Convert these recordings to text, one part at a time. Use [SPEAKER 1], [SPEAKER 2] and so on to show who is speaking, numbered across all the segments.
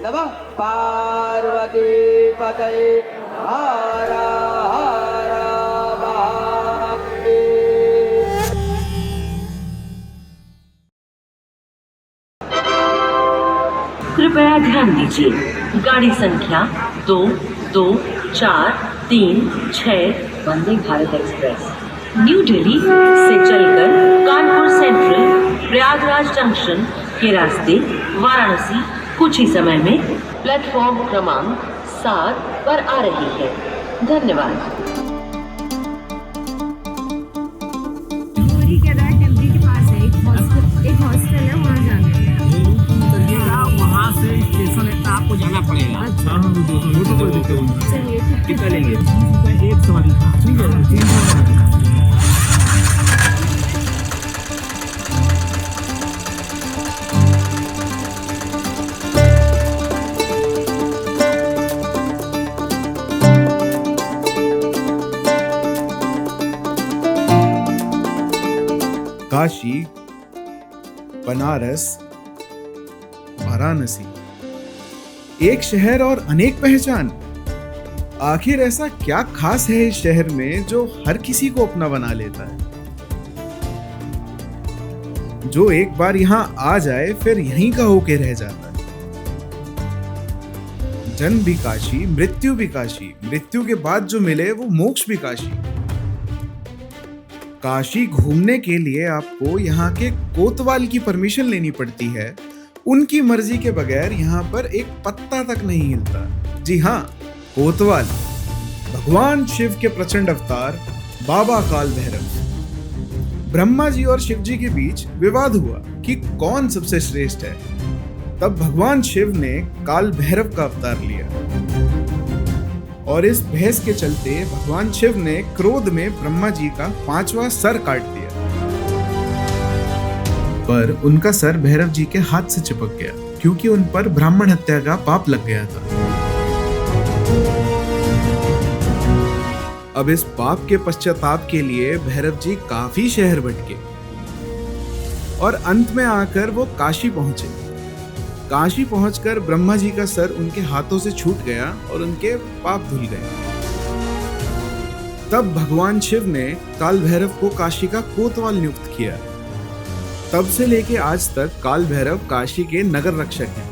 [SPEAKER 1] नमः पार्वती पतये हर हर महादेव।
[SPEAKER 2] कृपया ध्यान दीजिए, गाड़ी संख्या 224336 वंदे भारत एक्सप्रेस न्यू दिल्ली से चलकर कानपुर सेंट्रल प्रयागराज जंक्शन के रास्ते वाराणसी कुछ ही समय में प्लेटफॉर्म क्रमांक 7 पर आ रही है। धन्यवाद।
[SPEAKER 3] चोरी कह रहा है टेम्पी के पास है एक हॉस्टल है, वहाँ जाना है।
[SPEAKER 4] वहाँ से स्टेशन है, आपको जाना पड़ेगा।
[SPEAKER 3] अच्छा।
[SPEAKER 4] हाँ, वो तो कोई दिक्कत नहीं।
[SPEAKER 3] चलिए ठीक
[SPEAKER 4] कितना लेंगे? एक सवारी ठीक है, 300
[SPEAKER 5] काशी, बनारस, वाराणसी, एक शहर और अनेक पहचान। आखिर ऐसा क्या खास है इस शहर में जो हर किसी को अपना बना लेता है, जो एक बार यहाँ आ जाए फिर यहीं का होके रह जाता है। जन्म भी काशी, मृत्यु भी काशी, मृत्यु के बाद जो मिले वो मोक्ष भी काशी। काशी घूमने के लिए आपको यहाँ के कोतवाल की परमिशन लेनी पड़ती है। उनकी मर्जी के बगैर यहाँ पर एक पत्ता तक नहीं हिलता। जी हाँ, कोतवाल, भगवान शिव के प्रचंड अवतार बाबा काल भैरव। ब्रह्मा जी और शिव जी के बीच विवाद हुआ कि कौन सबसे श्रेष्ठ है। तब भगवान शिव ने काल भैरव का अवतार लिया और इस बहस के चलते भगवान शिव ने क्रोध में ब्रह्मा जी का 5वां सर काट दिया, पर उनका सर भैरव जी के हाथ से चिपक गया क्योंकि उन पर ब्राह्मण हत्या का पाप लग गया था। अब इस पाप के पश्चाताप के लिए भैरव जी काफी शहर भटके और अंत में आकर वो काशी पहुंचे। काशी पहुंचकर ब्रह्मा जी का सर उनके हाथों से छूट गया और उनके पाप धुल गए। तब भगवान शिव ने काल भैरव को काशी का कोतवाल नियुक्त किया। तब से लेके आज तक काल भैरव काशी के नगर रक्षक हैं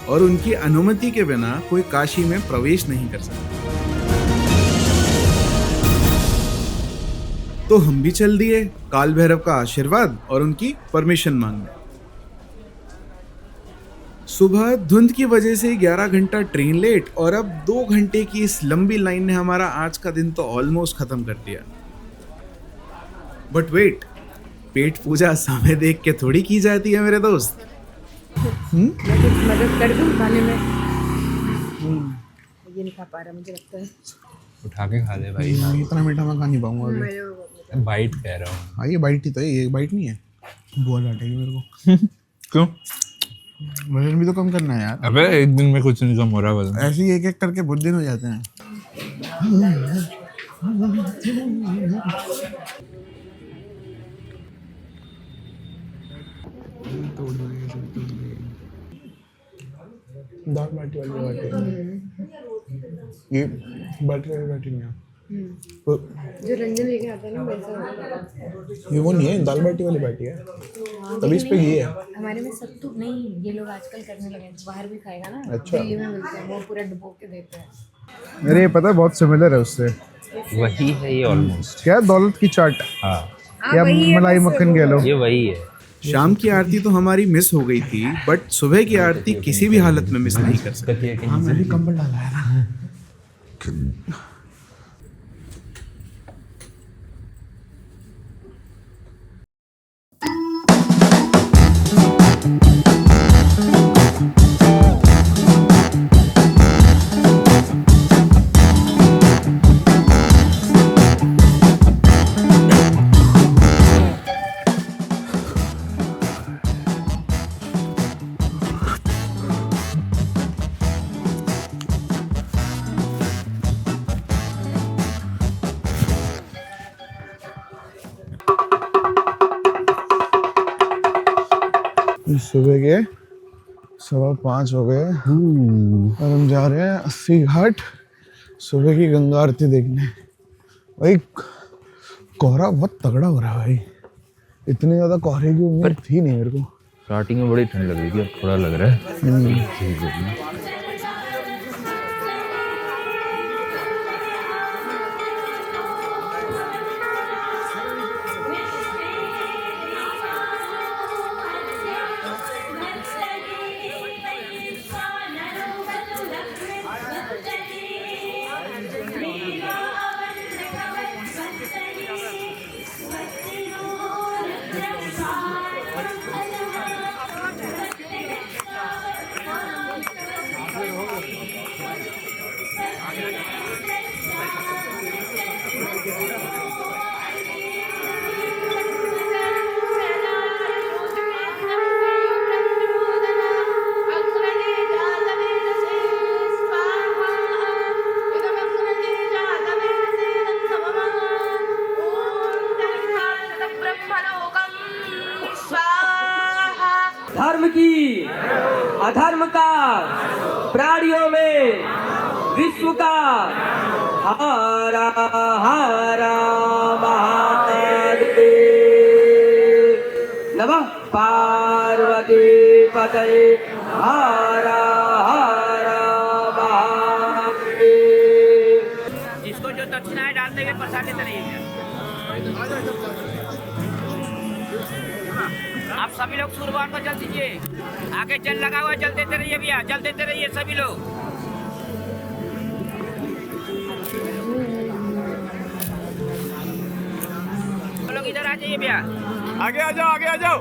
[SPEAKER 5] और उनकी अनुमति के बिना कोई काशी में प्रवेश नहीं कर सकता। तो हम भी चल दिए काल भैरव का आशीर्वाद और उनकी परमिशन मांगने। सुबह धुंध की वजह से 11 घंटा ट्रेन लेट और अब 2 घंटे की इस लंबी लाइन ने हमारा आज का दिन तो ऑलमोस्ट खत्म कर दिया। बट वेट, पेट पूजा समय देख के थोड़ी की जाती है मेरे दोस्त।
[SPEAKER 3] मदद कर दूं खाने में? ये नहीं खा पा रहा, मुझे लगता है।
[SPEAKER 6] उठा के खा ले भाई।
[SPEAKER 5] इतना मीठा मैं खा नहीं पाऊंगा अभी।
[SPEAKER 6] बाइट कह रहा हूँ।
[SPEAKER 5] हाँ, ये बाइट ही तो है, ये बाइट नहीं है। बुआ डांटेगी मेरे को।
[SPEAKER 6] क्यों?
[SPEAKER 5] वजन भी तो कम करना है यार।
[SPEAKER 6] अबे एक दिन में कुछ नहीं कम हो रहा वजन।
[SPEAKER 5] ऐसे ही एक एक करके बहुत दिन हो जाते हैं। दाल बाटी वाली बाटी, ये बाटी वाली बाटी नहीं है।
[SPEAKER 3] जो रंजन लेके आता है ना वैसा।
[SPEAKER 5] ये वो नहीं है, दाल बाटी वाली बाटी है। तभी इस पे ये है।
[SPEAKER 3] हमारे में सत्तू नहीं, ये लोग आजकल करने लगे हैं। बाहर भी खाएगा ना,
[SPEAKER 5] अच्छा।
[SPEAKER 3] दिल्ली में मिलते हैं, वो पूरा डुबो के देते हैं।
[SPEAKER 5] मेरे ये पता है बहुत सिमिलर है उससे।
[SPEAKER 6] वही है ये ऑलमोस्ट।
[SPEAKER 5] क्या दौलत की चाट
[SPEAKER 6] हाँ,
[SPEAKER 5] या मलाई मक्खन कह लो।
[SPEAKER 6] ये वही है।
[SPEAKER 5] शाम की आरती तो हमारी मिस हो गई थी, बट सुबह की आरती किसी भी हालत में मिस नहीं कर सकते। मैंने कंबल डाला है ना। सुबह के 5:15 हो गए और हम जा रहे हैं 80 घाट सुबह की गंगा आरती देखने। भाई कोहरा बहुत तगड़ा हो रहा है भाई, इतने ज्यादा कोहरे की उम्मीद थी नहीं मेरे को।
[SPEAKER 6] स्टार्टिंग में बड़ी ठंड लग रही थी, अब थोड़ा लग रहा है।
[SPEAKER 1] धर्म की अधर्म का प्राणियों में विश्व का हारा हारा महादेव। नमः पार्वती पतये हारा हारा महादेव।
[SPEAKER 7] इसको जो दक्षिणाएं डाल देंगे प्रसाद लेते रहिए। आप सभी लोग शुरुआत को जल दीजिए, आगे जल लगा हुआ जल देते रहिए भैया, जल देते रहिए सभी लोग। लोग इधर आ जाइए भैया,
[SPEAKER 4] आगे आ जाओ, आगे आ जाओ।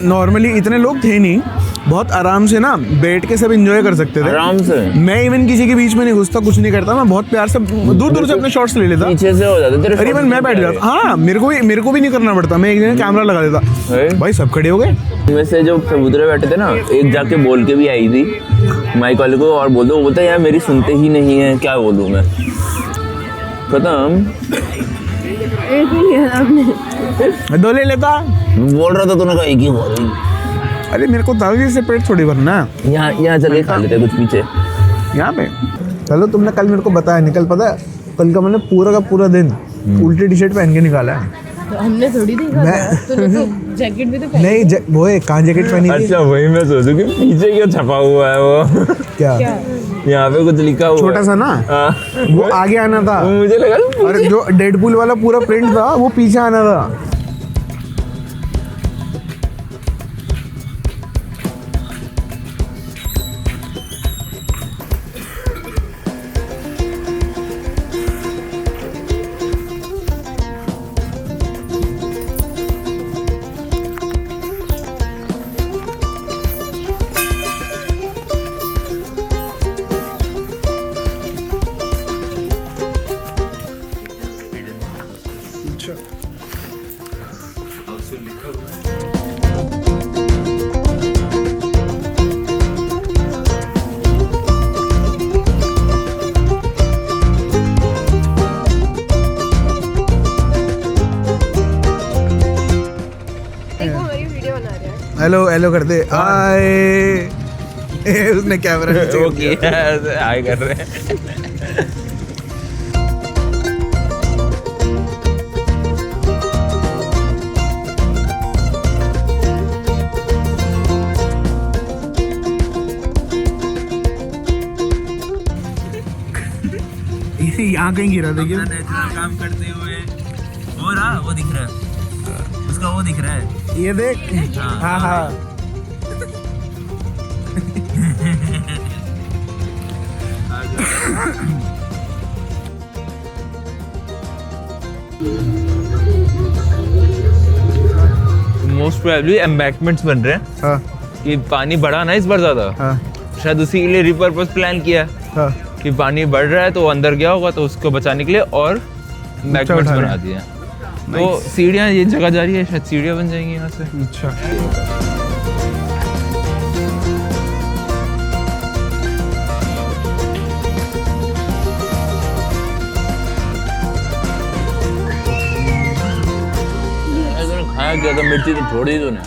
[SPEAKER 5] नॉर्मली इतने लोग थे नहीं, बहुत आराम से ना बैठ के सब एंजॉय कर सकते थे
[SPEAKER 8] आराम से।
[SPEAKER 5] मैं इवन किसी के बीच में नहीं घुसता, कुछ नहीं करता, मैं बहुत प्यार से दूर दूर से अपने शॉट्स ले लेता,
[SPEAKER 8] पीछे से हो जाते तेरे।
[SPEAKER 5] करीबन मैं बैठ जाता। हाँ, मेरे को भी नहीं करना पड़ता, मैं एक जगह कैमरा लगा देता, भाई सब खड़े हो गए।
[SPEAKER 8] में से जो कबूतरे बैठे थे ना, एक जाके बोल के भी आई थी माइक वाले को, और बोल दो, वो बोलता यार मेरी सुनते ही नहीं है, क्या बोलूँ मैं। खत्म।
[SPEAKER 3] एक ही लिया आपने,
[SPEAKER 5] 2 ले लेता।
[SPEAKER 8] बोल रहा था तूने कहा एक ही बोल।
[SPEAKER 5] अरे मेरे को दादी से पेट थोड़ी भरना है।
[SPEAKER 8] यहाँ चले खा लेते कुछ पीछे
[SPEAKER 5] यहाँ पे। चलो, तुमने कल मेरे को बताया, निकल पता है कल का मैंने पूरा का पूरा दिन उल्टी टी शर्ट पहन के निकाला है।
[SPEAKER 3] तो हमने थोड़ी देखा था, तूने तो जैकेट भी तो पहनी।
[SPEAKER 5] नहीं, वो है कहाँ जैकेट पहनी थी।
[SPEAKER 8] अच्छा, वही मैं सोचूं कि पीछे क्या छपा हुआ है वो।
[SPEAKER 5] क्या
[SPEAKER 8] यहाँ पे कुछ लिखा हुआ
[SPEAKER 5] छोटा सा ना, वो आगे आना था।
[SPEAKER 8] मुझे लगा
[SPEAKER 5] और जो डेडपूल वाला पूरा प्रिंट था वो पीछे आना था। हेलो हेलो करते आए। उसने कैमरा
[SPEAKER 8] हाय कर रहे हैं।
[SPEAKER 5] यहाँ कहीं गिरा, देखिए
[SPEAKER 7] नेचुरल काम करते हुए हो रहा, वो दिख रहा है उसका, वो दिख रहा है,
[SPEAKER 5] ये देख। हाँ हाँ
[SPEAKER 6] मोस्ट प्रोबेबली एम्बैंकमेंट्स बन रहे हैं कि पानी बढ़ा ना इस बार ज्यादा,
[SPEAKER 5] हाँ
[SPEAKER 6] शायद उसी के लिए रिपर्पस प्लान किया
[SPEAKER 5] हाँ
[SPEAKER 6] कि पानी बढ़ रहा है तो वो अंदर गया होगा तो उसको बचाने के लिए और मैगमेंट्स
[SPEAKER 5] उठा रहे
[SPEAKER 6] बना
[SPEAKER 5] हैं।
[SPEAKER 6] दिए हैं। तो सीढ़ियाँ ये जगह जा रही है, शायद सीढ़ियाँ बन जाएंगी यहाँ से।
[SPEAKER 5] अच्छा
[SPEAKER 8] खाया क्या था, मिर्ची तो छोड़ दी तूने।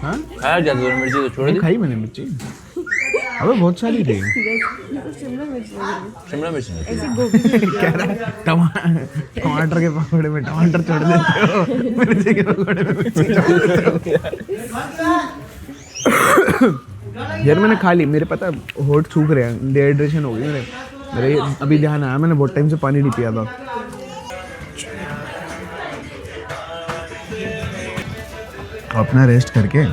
[SPEAKER 5] हाँ
[SPEAKER 8] खाया क्या था तूने, मिर्ची तो छोड़ दी।
[SPEAKER 5] खाई मैंने मिर्ची, अबे बहुत सारी थी।
[SPEAKER 8] शिमला मिर्च नहीं।
[SPEAKER 3] ऐसी गोभी
[SPEAKER 5] कह रहा है टमाटर के पकौड़े में टमाटर छोड़ देते हो, मिर्ची के पकौड़े में मिर्ची छोड़ देते हो। यार मैंने खा ली, मेरे पता होठ सूख रहे हैं, डिहाइड्रेशन हो गई मेरे अभी ध्यान आया, मैंने बहुत टाइम से पानी नहीं पिया था। अपना रेस्ट करके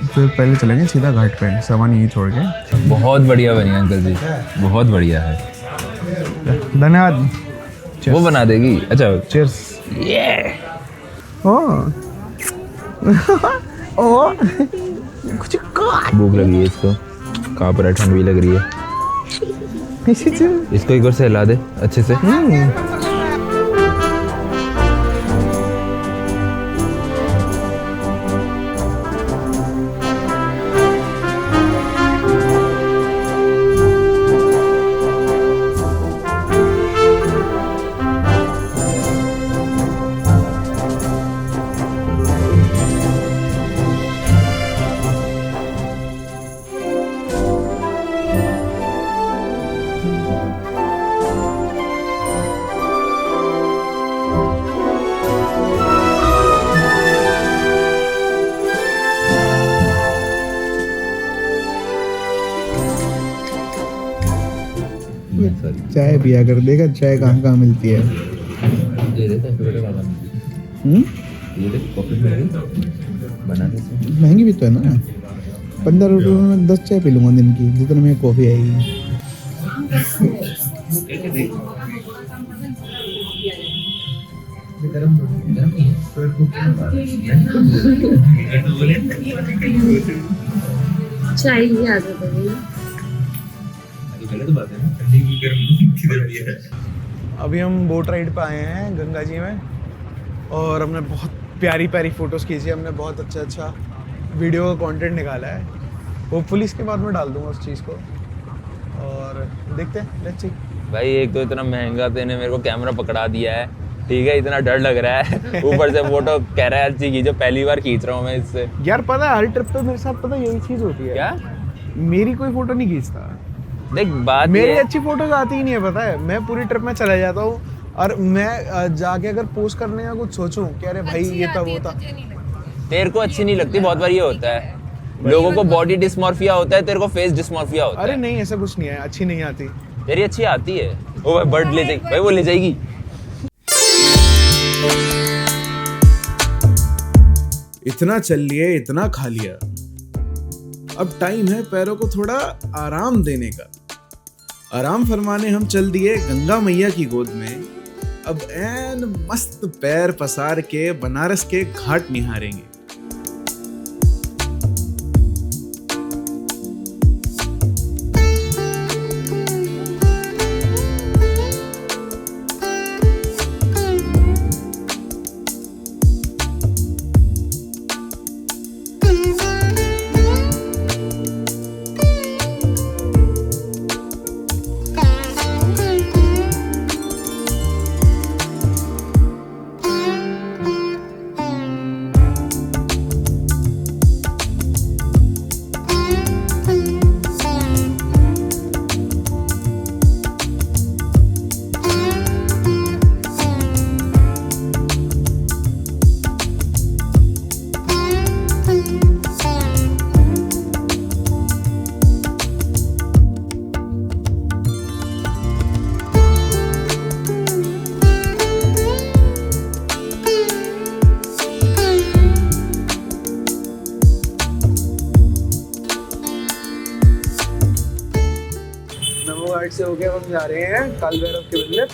[SPEAKER 5] फिर पहले चलेंगे सीधा घाट पे, सामान यहीं छोड़ के।
[SPEAKER 6] बहुत बढ़िया बनी है अंकल जी, बहुत बढ़िया है।
[SPEAKER 5] धन्यवाद।
[SPEAKER 6] वो बना देगी। अच्छा
[SPEAKER 5] चीयर्स।
[SPEAKER 6] भूख लगी है इसको, कहाँ पर है, ठंड भी लग रही है। इसको एक बार से हिला दे अच्छे से।
[SPEAKER 5] चाय पिया कर, देखा चाय कहाँ कहाँ मिलती है। महंगी भी तो है ना, 15 रुपये में मैं 10 चाय पी लूँगा दिन की, जितने में कॉफ़ी आएगी।
[SPEAKER 3] चाय की आदत है ना।
[SPEAKER 5] अभी हम बोट राइड पे आए हैं गंगा जी में, और हमने बहुत प्यारी प्यारी फ़ोटोज़ खींची, हमने बहुत अच्छा वीडियो का कंटेंट निकाला है। होपफुली इसके बाद में डाल दूंगा उस चीज़ को, और देखते हैं, लेट्स सी।
[SPEAKER 8] भाई एक तो इतना महंगा तेने मेरे को कैमरा पकड़ा दिया है, ठीक है, इतना डर लग रहा है, ऊपर से फोटो कह रहा है अच्छी खींचो, पहली बार खींच रहा हूँ मैं इससे।
[SPEAKER 5] यार पता है हर ट्रिप पे मेरे साथ पता यही चीज़ होती है।
[SPEAKER 8] क्या?
[SPEAKER 5] मेरी कोई फ़ोटो नहीं खींचता,
[SPEAKER 8] देख बात
[SPEAKER 5] मेरी
[SPEAKER 8] ये-
[SPEAKER 5] अच्छी फोटोज आती ही नहीं है, पता है। मैं पूरी ट्रिप में चला जाता हूँ, और मैं जाके अगर पोस्ट करने का कुछ सोचूं कि अरे भाई ये था वो था,
[SPEAKER 8] तेरे को अच्छी नहीं लगती, बहुत बार ये होता है, लोगों को बॉडी डिस्मॉर्फिया होता है, तेरे को फेस डिस्मॉर्फिया होता
[SPEAKER 5] अरे
[SPEAKER 8] है।
[SPEAKER 5] नहीं ऐसा कुछ नहीं है, अच्छी नहीं आती।
[SPEAKER 8] तेरी अच्छी आती है। ओ भाई बर्ड ले जाएगी, भाई वो ले जाएगी।
[SPEAKER 5] इतना चल लिए, इतना खा लिया, अब टाइम है पैरों को थोड़ा आराम देने का। आराम फरमाने हम चल दिए गंगा मैया की गोद में। अब ऐन मस्त पैर पसार के बनारस के घाट निहारेंगे। घाट से होके हम जा रहे हैं काल भैरव के मंदिर।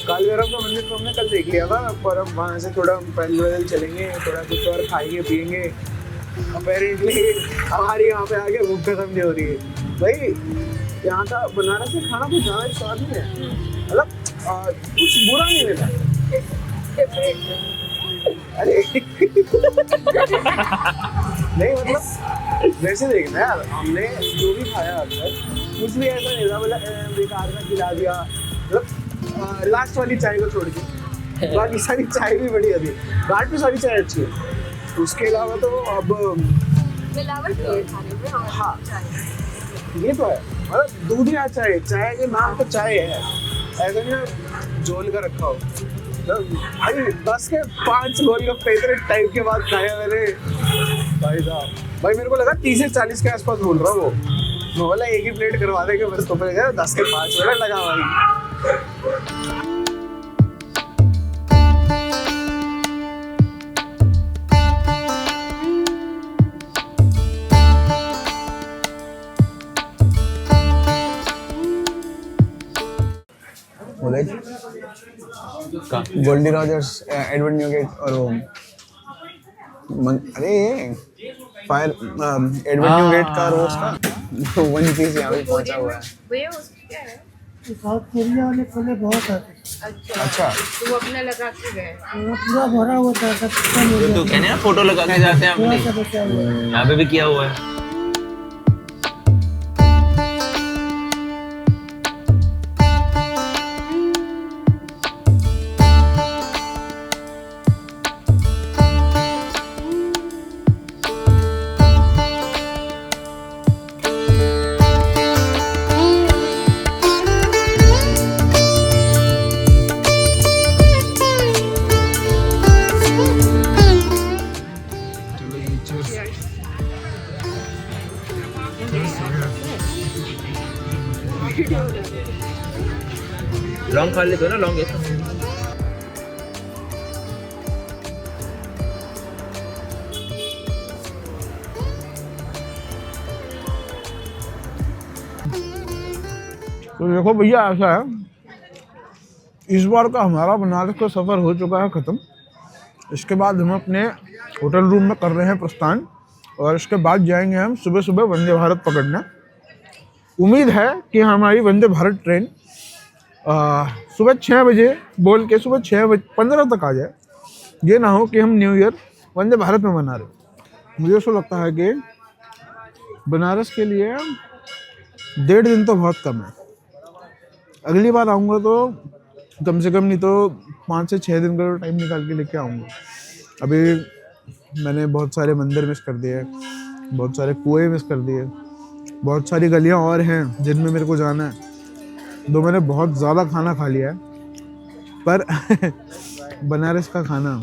[SPEAKER 5] काल भैरव का मंदिर तो हमने कल देख लिया था, पर अब वहाँ से थोड़ा पैदल चलेंगे, थोड़ा कुछ और खाएंगे पियेंगे। अपेरेंटली हमारी यहाँ पे आके भूख खत्म नहीं हो रही है भाई। यहाँ का बनारस में खाना तो ज़्यादा ही स्वाद ही है, मतलब कुछ बुरा नहीं मिला। अरे नहीं मतलब वैसे देखना यार, हमने जो भी खाया अब तक कुछ भी ऐसा नहीं था बोला बेकार का खिला दिया, मतलब लास्ट वाली चाय को छोड़ के बाकी सारी चाय भी बढ़िया थी, घाट पे सारी चाय अच्छी है। उसके अलावा तो अब
[SPEAKER 3] मिलावट नहीं है खाने में।
[SPEAKER 5] हाँ ये तो है, मतलब दूधिया चाय, चाय के नाम तो चाय है, ऐसा नहीं झोल कर रखा हो। तो भाई 10 के 5 गोलगप्पे इतने टाइप के बाद खाया मैंने भाई साहब। भाई मेरे को लगा 30 से 40 के आसपास बोल रहा हूँ वो, मैं बोला एक ही प्लेट करवा देंगे बस, तो मैंने कहा 10 के 5 वाला लगा भाई। गोल्डी रॉजर्स, एडवर्ड न्यूगेट और वो अरे फायर एडवर्ड न्यूगेट का रोज का वन पीस यहाँ पे पहुंचा हुआ है।
[SPEAKER 3] भैया उसमें क्या है?
[SPEAKER 9] साउथ कोरिया वाले खोले बहुत आते।
[SPEAKER 3] अच्छा तो वो अपना लगा के गए।
[SPEAKER 9] पूरा भरा हुआ था, सब खत्म हो गया।
[SPEAKER 8] तो कहने ना फोटो लगा के जाते हैं
[SPEAKER 9] थोड़ा
[SPEAKER 8] अपने,
[SPEAKER 9] सा बचा हुआ है।
[SPEAKER 8] यहाँ पे भी किया हुआ है। लॉन्ग खा लेते हो ना, लॉन्ग ऐसा।
[SPEAKER 5] तो देखो भैया ऐसा है, इस बार का हमारा बनारस का सफ़र हो चुका है ख़त्म। इसके बाद हम अपने होटल रूम में कर रहे हैं प्रस्थान, और इसके बाद जाएंगे हम सुबह सुबह वंदे भारत पकड़ने। उम्मीद है कि हमारी वंदे भारत ट्रेन सुबह 6 बजे बोल के सुबह 6:15 तक आ जाए। ये ना हो कि हम न्यू ईयर वंदे भारत में मना रहे। मुझे ऐसा लगता है कि बनारस के लिए 1.5 दिन तो बहुत कम है। अगली बार आऊँगा तो कम से कम नहीं तो 5 से 6 दिन का टाइम निकाल के लेके आऊँगा। अभी मैंने बहुत सारे मंदिर मिस कर दिए, बहुत सारे कुएं मिस कर दिए, बहुत सारी गलियाँ और हैं जिनमें मेरे को जाना है। तो मैंने बहुत ज़्यादा खाना खा लिया है, पर बनारस का खाना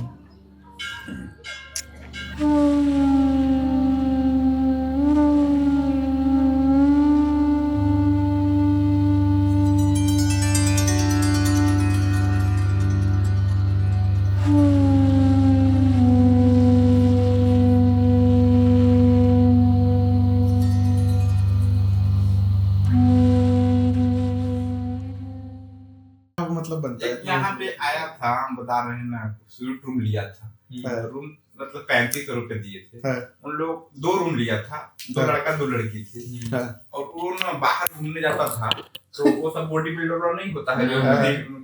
[SPEAKER 5] मतलब बनता है।
[SPEAKER 10] यहाँ पे आया था, हम बता रहे हैं ना, स्वीट रूम लिया था। रूम मतलब 35 रुपए दिए थे। उन लोग 2 रूम लिया था, 2 लड़का 2 लड़की थी। और वो ना बाहर घूमने जाता था, तो वो सब बॉडी बिल्डर नहीं होता है जो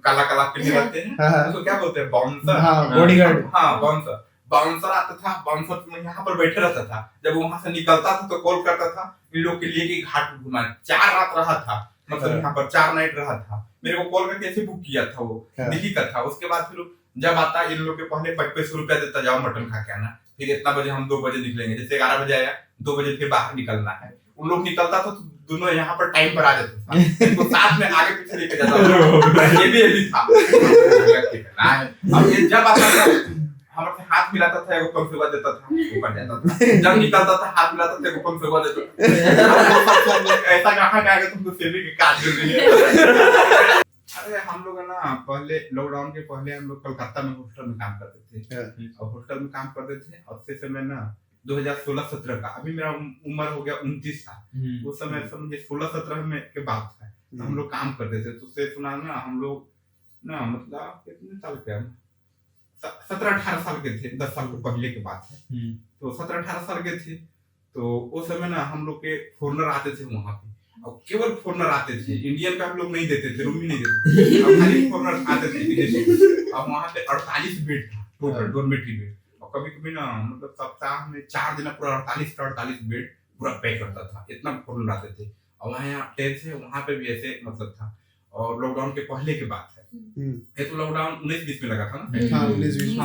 [SPEAKER 10] काला काला पहने रहते हैं, उसको क्या बोलते हैं, बाउंसर, बॉडीगार्ड। हाँ बाउंसर, बाउंसर आता था, बाउंसर में यहाँ पर बैठे रहता था। जब वहां से निकलता था तो कॉल करता था इन लोग के लिए कि घाट घुमा। 4 रात रहा था, मतलब यहाँ पर 4 नाइट रहा था। मेरे को कॉल करके ऐसे बुक किया था, वो दिल्ली का था। उसके बाद फिर जब आता इन लोग के पहले 25 रुपया देता, जाओ मटन खा के आना, फिर इतना बजे हम 2 बजे निकलेंगे। जैसे 11 बजे आया, 2 बजे फिर बाहर निकलना है। उन लोग निकलता था तो दोनों यहाँ पर टाइम पर आ जाता था, इनको साथ में आगे पीछे लेके जाता था। ये भी था। अब ये जब आता था हमारे हाथ मिलाता था, एगो कम सेवा देता था, ऊपर जाता था। जब निकलता था हाथ मिलाता था, एगो कम सेवा देता था। ऐसा कहा कि तुमको सेवी के काट देंगे। अरे हम लोग है ना, पहले लॉकडाउन के पहले हम लोग कलकत्ता में हॉस्टल में काम करते थे, और हॉस्टल में काम करते थे। और से समय ना 2016-17 का, अभी मेरा उम्र हो गया 29 साल। उस समय समझे 16-17 में के बाद था, तो हम लोग काम करते थे। तो से सुना ना, हम लोग ना मतलब कितने साल के, 17-18 साल के थे, 10 साल के पहले के बात है। तो 17-18 साल के थे। तो उस समय ना हम लोग के फॉरनर आते थे वहां पे, और केवल फॉरनर आते थे, इंडियन का हम लोग नहीं देते थे, रूम ही नहीं देते थे, और खाली फॉरनर आते थे विदेशी। और वहाँ पे 48 बेड था टोटल डॉर्मेट्री बेड, और कभी कभी ना मतलब सप्ताह में 4 दिन पूरा 48 बेड पूरा पैक करता था, इतना फॉरनर आते थे। और वहाँ यहाँ टेंट है, वहाँ पे भी ऐसे मतलब था। और लॉकडाउन के पहले की बात है, ये तो लॉकडाउन 19-20 में लगा था ना।
[SPEAKER 5] हाँ 19-20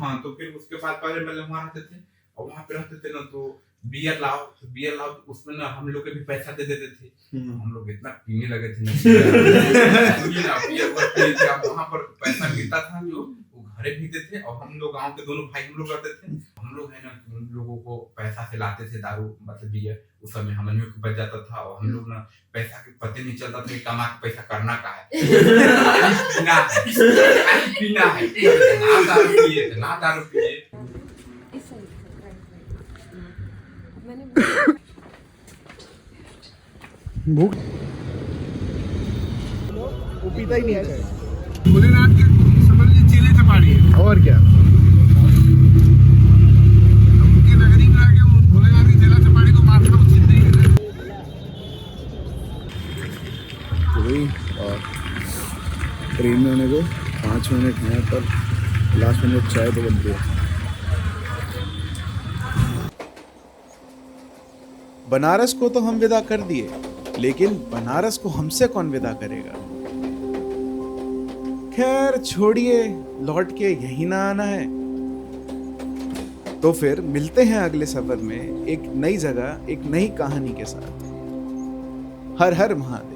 [SPEAKER 10] हाँ तो फिर उसके बाद पहले मतलब वहाँ रहते थे, और वहाँ पे रहते थे ना तो बियर लाओ तो उसमें ना हम लोग के भी पैसा दे देते थे। हम लोग इतना पीने लगे थे ना बियर वहाँ पर पैसा मिलता था जो वो घरे पीते थे। और हम लोग गाँव के दोनों भाई हम लोग रहते थे, हम लोग है ना उन लोगों को पैसा से लाते थे दारू मतलब बियर, उस समय हम लोग को बच जाता था। और हम लोग ना पैसा के पते नहीं चलता था कि कमा के पैसा करना का है, पीना है, ना दारू पिए।
[SPEAKER 5] भूख वो पीता ही नहीं है।
[SPEAKER 4] भोलेनाथ के समझ लीजिए चेले चपाड़ी है।
[SPEAKER 5] और क्या
[SPEAKER 4] उनकी नगरी में आके वो भोलेनाथ की चेला चपाड़ी को मारना उचित नहीं है।
[SPEAKER 5] और ट्रेन में आने को 5 मिनट हैं, पर लास्ट मिनट चाय तो बनती है। बनारस को तो हम विदा कर दिए, लेकिन बनारस को हमसे कौन विदा करेगा। खैर छोड़िए, लौट के यही ना आना है तो फिर मिलते हैं अगले सफर में एक नई जगह, एक नई कहानी के साथ। हर हर महादेव।